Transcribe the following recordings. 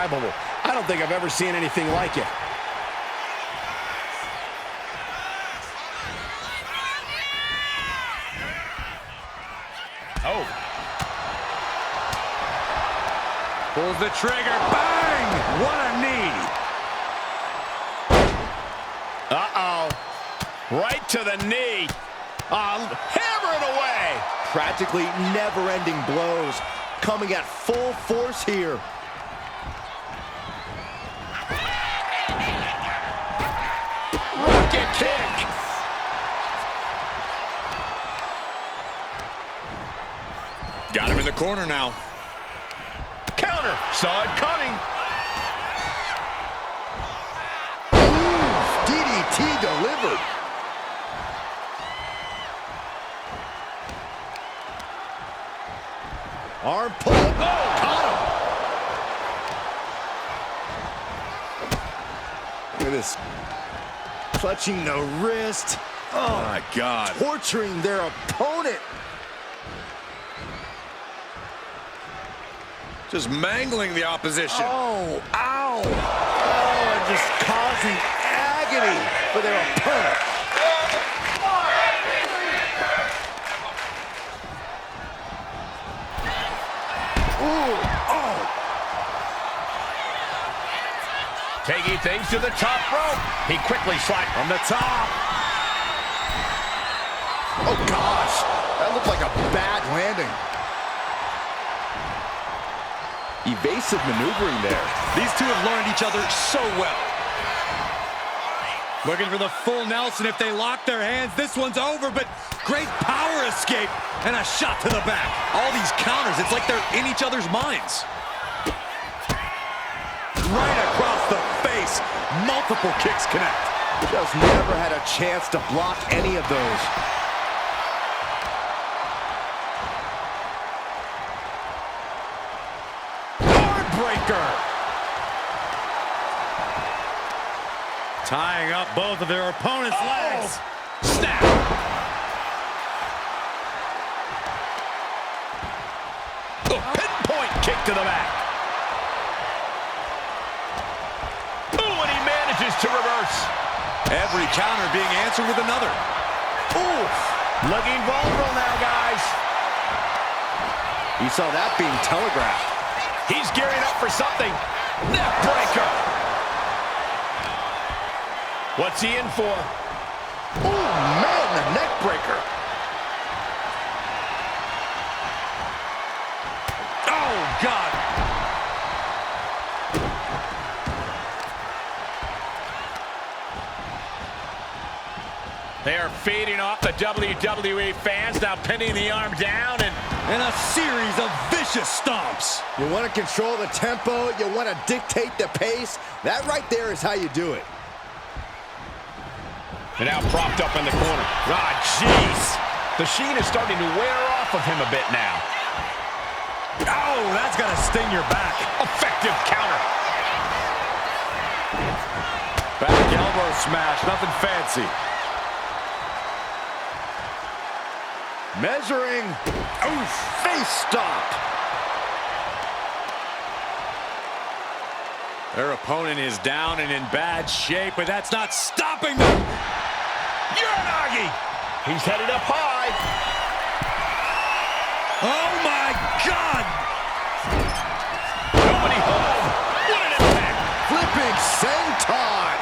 indescribable. I don't think I've ever seen anything like it. Oh. Pulls the trigger. Bang! What a knee. Uh-oh. Right to the knee. Hammer it away. Practically never-ending blows coming at full force here. Rocket kick. Got him in the corner now. Counter. Saw it coming. DDT delivered. Arm pull. Oh, caught him. Look at this. Clutching the wrist. Oh, my God. Torturing their opponent. Just mangling the opposition. Oh, ow. Oh, and just causing agony for their opponent. Ooh, oh. Taking things to the top rope. He quickly slides from the top. Oh, gosh. That looked like a bad landing. Evasive maneuvering there. These two have learned each other so well. Looking for the full Nelson. If they lock their hands, this one's over, but great power escape and a shot to the back. All these counters, it's like they're in each other's minds. Right across the face. Multiple kicks connect. Just never had a chance to block any of those. Breaker. Tying up both of their opponent's legs. Snap. The pinpoint kick to the back. Ooh, and he manages to reverse. Every counter being answered with another. Ooh, looking vulnerable now, guys. You saw that being telegraphed. He's gearing up for something. Neck breaker. What's he in for? Oh, man, the neck breaker. Oh, God. They are feeding off the WWE fans, now pinning the arm down And a series of vicious stomps. You want to control the tempo. You want to dictate the pace. That right there is how you do it. And now propped up in the corner. Ah, jeez. The sheen is starting to wear off of him a bit now. Oh, that's got to sting your back. Effective counter. Back elbow smash, nothing fancy. Measuring. Oof, face stop. Their opponent is down and in bad shape, but that's not stopping them. Uranagi. He's headed up high. Oh, my God. Nobody home. What an impact. Flipping senton.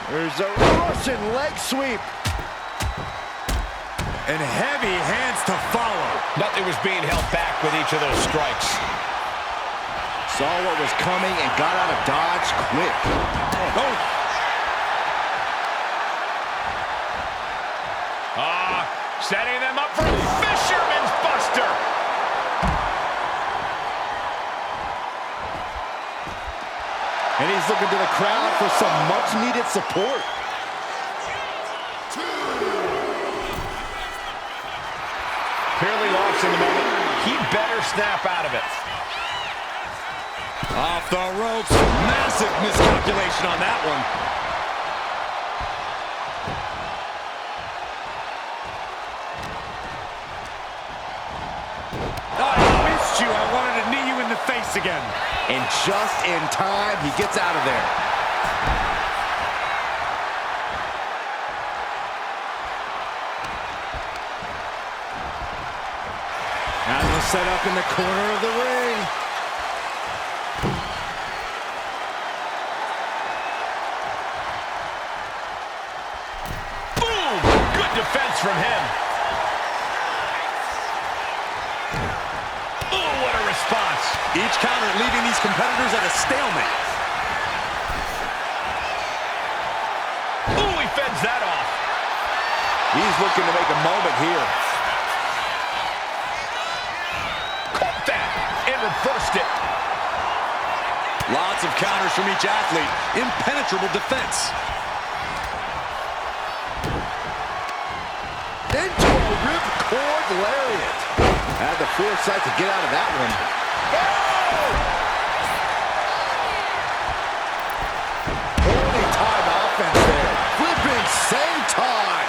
There's a Russian leg sweep. And heavy hands to follow. Nothing was being held back with each of those strikes. Saw what was coming and got out of dodge quick. Oh. Setting them up for Fisherman's Buster. And he's looking to the crowd for some much-needed support. Clearly lost in the moment. He better snap out of it. Off the ropes. Massive miscalculation on that one. face again. And just in time, he gets out of there. And the setup in the corner of the ring. Boom! Good defense from him. Oh, what a response. Each counter leaving these competitors at a stalemate. Oh, he fends that off. He's looking to make a moment here. Caught that and reversed it. Lots of counters from each athlete. Impenetrable defense. Into a ripcord lariat. Had the foresight to get out of that one. Holy time offense there. Flipping senton.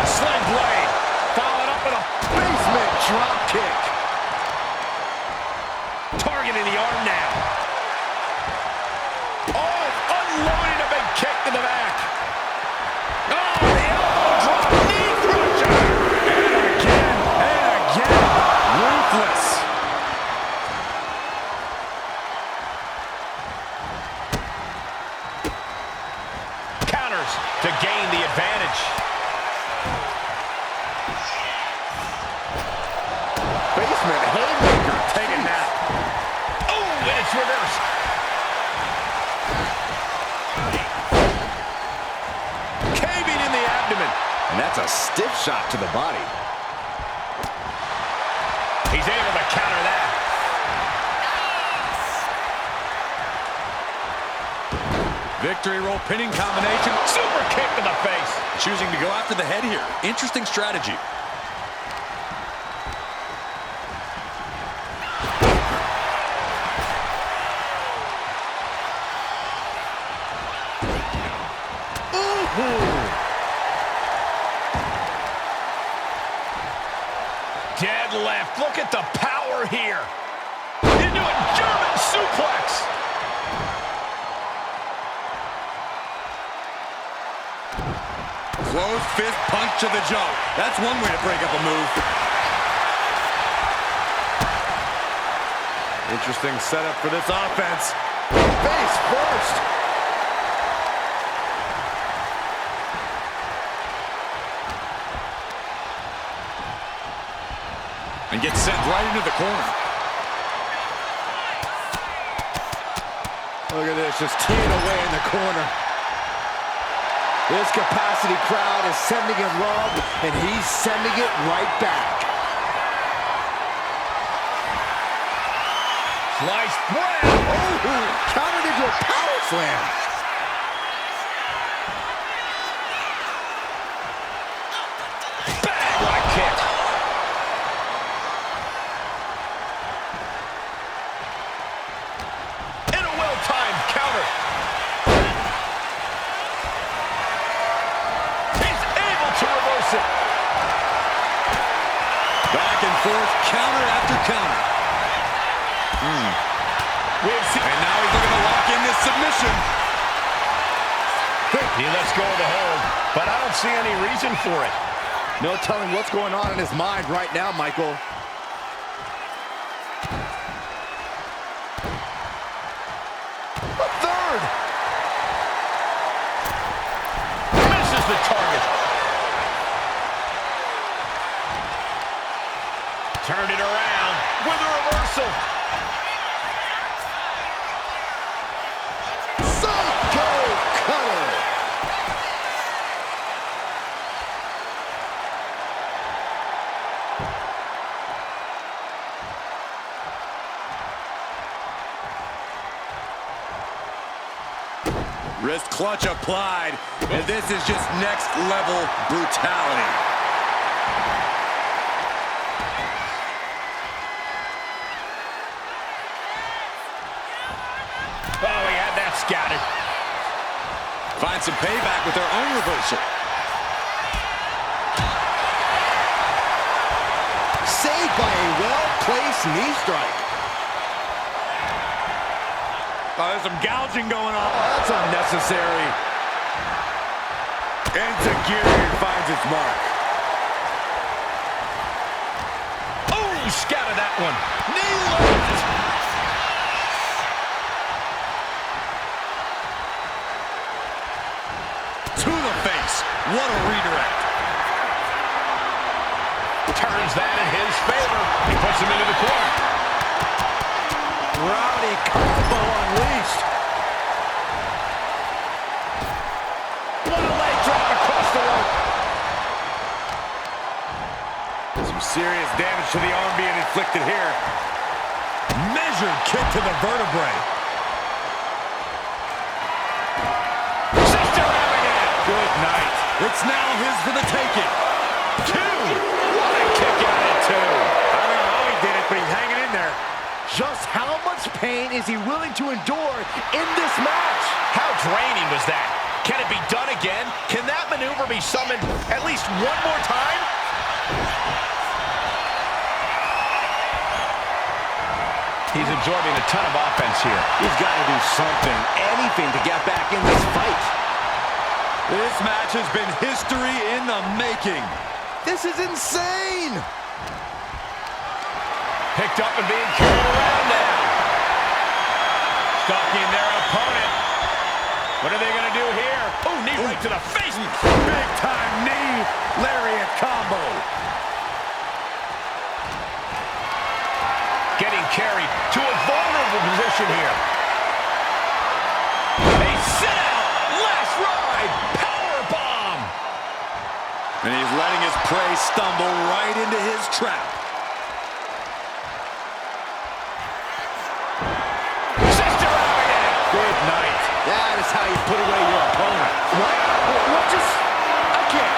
Sling blade. Followed up with a Basement drop kick. target in the arm now. Oh, unloading a big kick to the back. Oh, the elbow drop. Knee crusher. And again. Ruthless. Counters to gain the advantage. Basement haymaker. Taking that. Oh, and it's reversed. Caving in the abdomen. And that's a stiff shot to the body. He's able to counter that. Victory roll pinning combination. Super kick to the face. Choosing to go after the head here. Interesting strategy. Dead left. Look at the power here. Into a German suplex. Closed fist punch to the jaw. That's one way to break up a move. Interesting setup for this offense. Face first. And gets sent right into the corner. Look at this, just teeing away in the corner. This capacity crowd is sending him love, and he's sending it right back. Sliced bread. Oh, countered into a power slam. Bang, what a kick. And a well-timed counter. He's able to reverse it. Back and forth, counter after counter. And now he's looking to lock in this submission. He lets go of the hold, but I don't see any reason for it. No telling what's going on in his mind right now, Michael. A third. Misses the target. Turned it around with a reversal. Psycho cutter. Wrist clutch applied. And this is just next level brutality. Oh, he had that scouted. Find some payback with their own reversal. Nice knee strike. Oh, there's some gouging going on. Oh, that's unnecessary. Enzuigiri finds its mark. Oh, scattered that one. Knee lift. To the face. What a redirect. Turns that in his favor. He puts him into the corner. Rowdy combo unleashed. What a leg drop across the rope. Some serious damage to the arm being inflicted here. Measured kick to the vertebrae. Sister Abigail. Good night. It's now his for the taking. Two. What a kick out at two. I don't know how he did it, but he's hanging in there. Just how much pain is he willing to endure in this match? How draining was that? Can it be done again? Can that maneuver be summoned at least one more time? He's absorbing a ton of offense here. He's got to do something, anything to get back in this fight. This match has been history in the making. This is insane. Picked up and being carried around now. Stalking their opponent. What are they going to do here? Oh, knee right to the face. Big time knee lariat combo. Getting carried to a vulnerable position here. A sit-out, last ride, power bomb. And he's letting his prey stumble right into his trap. Sister Abigail. Good night. That is how you put away your opponent. What just... I can't.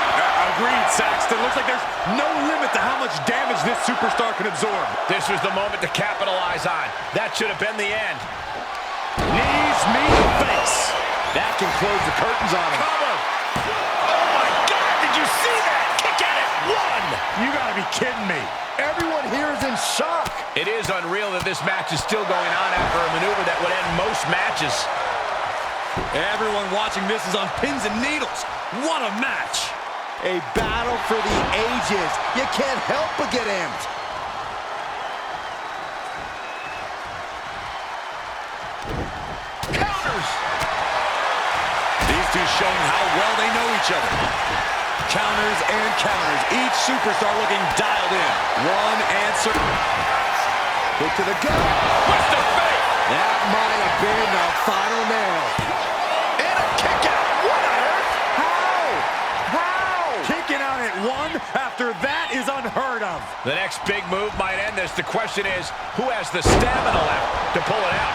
Agreed, Saxton. Looks like there's no limit to how much damage this superstar can absorb. This was the moment to capitalize on. That should have been the end. Knees meet the face. That can close the curtains on him. Cover. Oh, my God. Did you see that? Kick at it. One. You gotta be kidding me. Everyone here is in shock. It is unreal that this match is still going on after a maneuver that would end most matches. Everyone watching this is on pins and needles. What a match. A battle for the ages. You can't help but get amped. Counters. These two showing how well they know each other. Counters and counters. Each superstar looking dialed in. One answer. Hook to the gut. Twist of fate. That might have been the final nail. And a kick out. What on earth? How? Kicking out at one after that is unheard of. The next big move might end this. The question is, who has the stamina left to pull it out?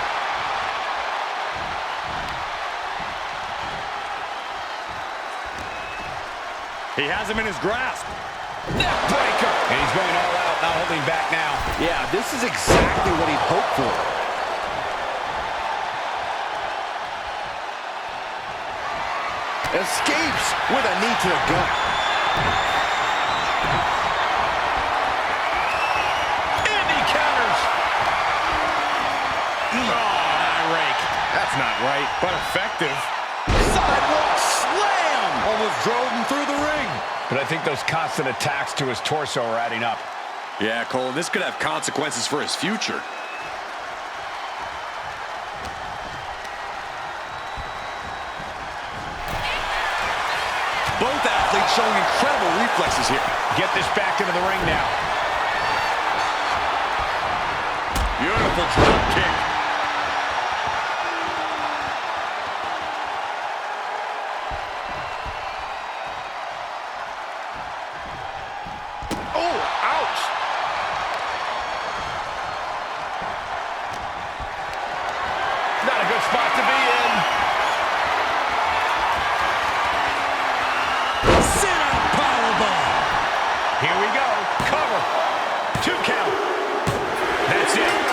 He has him in his grasp. Neck breaker. And he's going all out, not holding back now. Yeah, this is exactly what he'd hoped for. Escapes with a knee to the gut. And he counters. Oh, eye rake. That's not right, but effective. Sidewalk slam. Almost drove him through the ring. But I think those constant attacks to his torso are adding up. Yeah, Cole, this could have consequences for his future. Both athletes showing incredible reflexes here. Get this back into the ring now. Beautiful drop kick. Oh, ouch. Not a good spot to be in. Sit-out powerbomb. Here we go. Cover. 2 count. That's it.